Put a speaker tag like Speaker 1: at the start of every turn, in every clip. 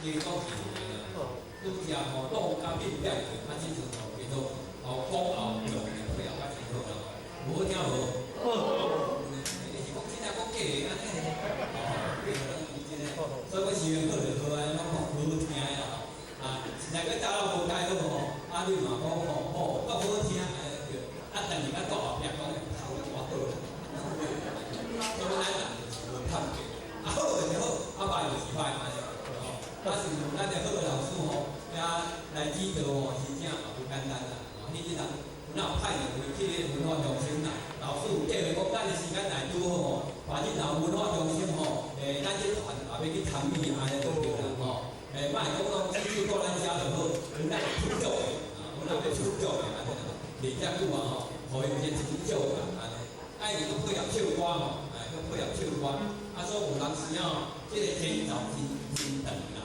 Speaker 1: 加工技术的啦。拄只吼弄甲变变去，啊，即阵吼叫做后讲后用的配合较真好啦。无好听无？你是讲真正讲假的安尼？所以我希望好就好安，拢讲好听的啦。啊，实在个早都无解好吼，啊你嘛讲吼好，够好听哎对，啊但是咱到后壁讲的头我好啦，所以咱人就是无探过，啊好就是好，啊歹就是歹安尼。啊是咱的好的老师吼，遐来指导吼，真正嘛不简单啦。哦，迄个人有哪有派人去去文化中心啦？老师有计划讲，咱的时间来拄好吼，反正若文化中心吼，咱这团也要去参与安尼就对啦吼。莫讲讲只顾咱遮就好，咱要出脚的，啊，咱要出脚的安尼啦。练遮久啊吼，互伊有一个成就感安尼。爱伊个配合唱歌吼，哎，个配合唱歌，啊，所以有当时吼，这个天造真长啦。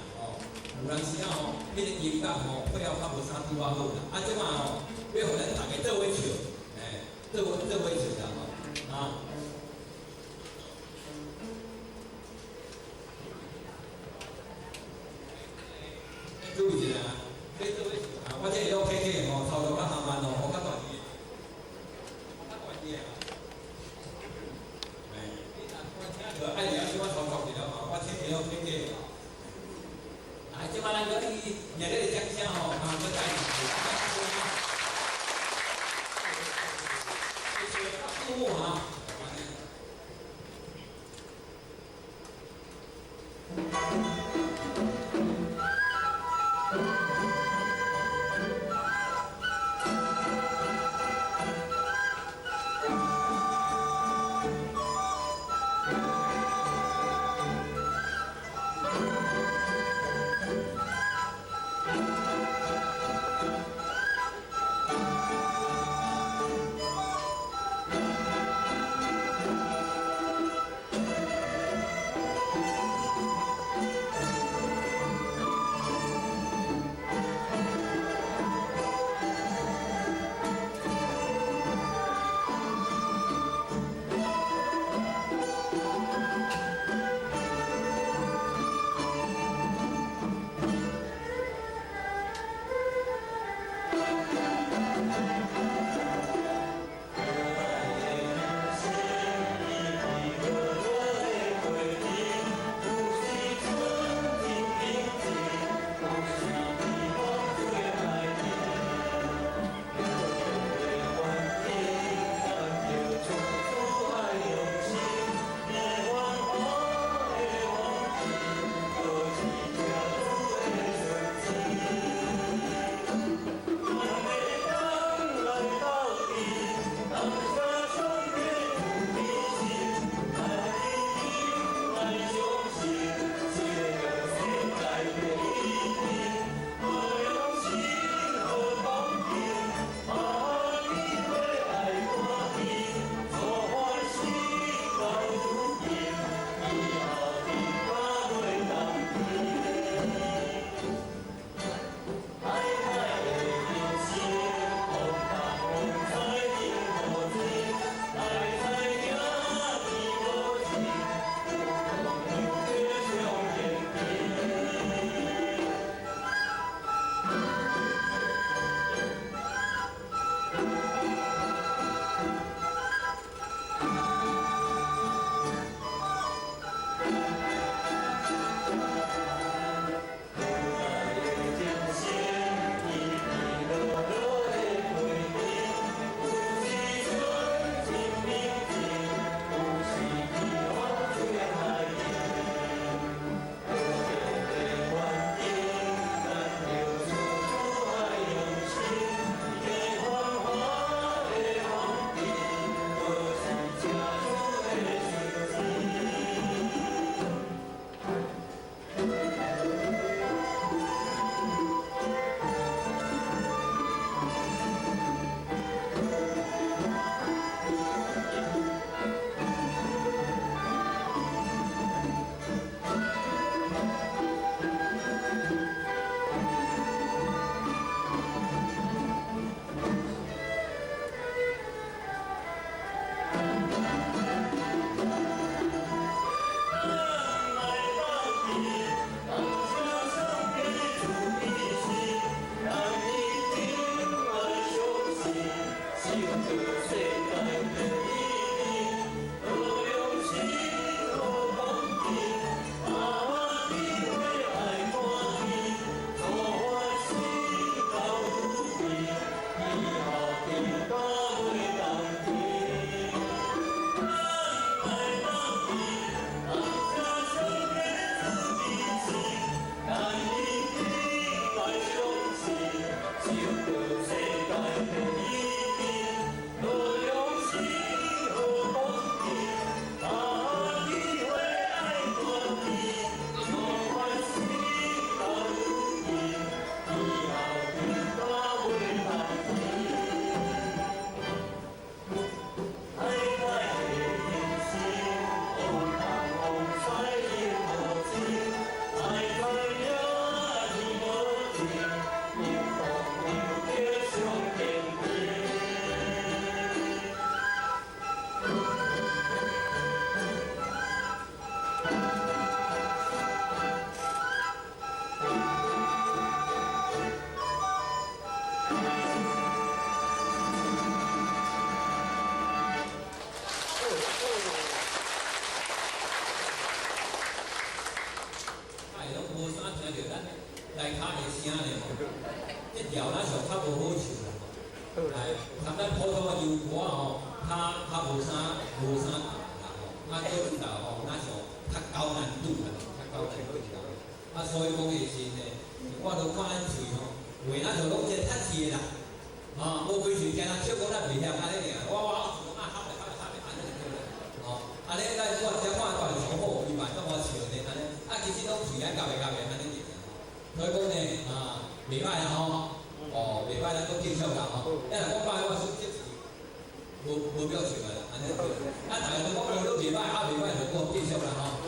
Speaker 1: 有当时啊吼，迄个音乐吼配合较无啥拄啊好啦，啊即摆吼要互咱大家做伙唱，做伙唱啦吼，啊。注意一下，做伙唱啊！我这个K吼，操作较慢慢吼，我较大意，较大意啊！你若我听着爱听，我操作一下嘛，我听K。啊，即摆咱搁去热烈的掌声吼，啊，搁再谢谢注目哈。一条咱上较无好笑啦。哎，像咱普通的油锅吼，较无啥啦吼，做出来吼，咱上较高难度啦，较高难度啦。所以讲的是呢，我都看咱喙吼，话咱就拢真较热啦。无规矩，惊人笑讲咱袂晓安尼尔，我喊咧安尼就对啦。安尼咱我只看到上好，伊嘛跟我笑咧安尼，其实拢嘴咧夹咧安尼尔。所以讲呢，袂歹啦吼，袂歹，咱都继续啦吼。因为我讲我是即是无表情个啦，安尼对。大家都讲都袂歹，袂歹就讲继续啦吼。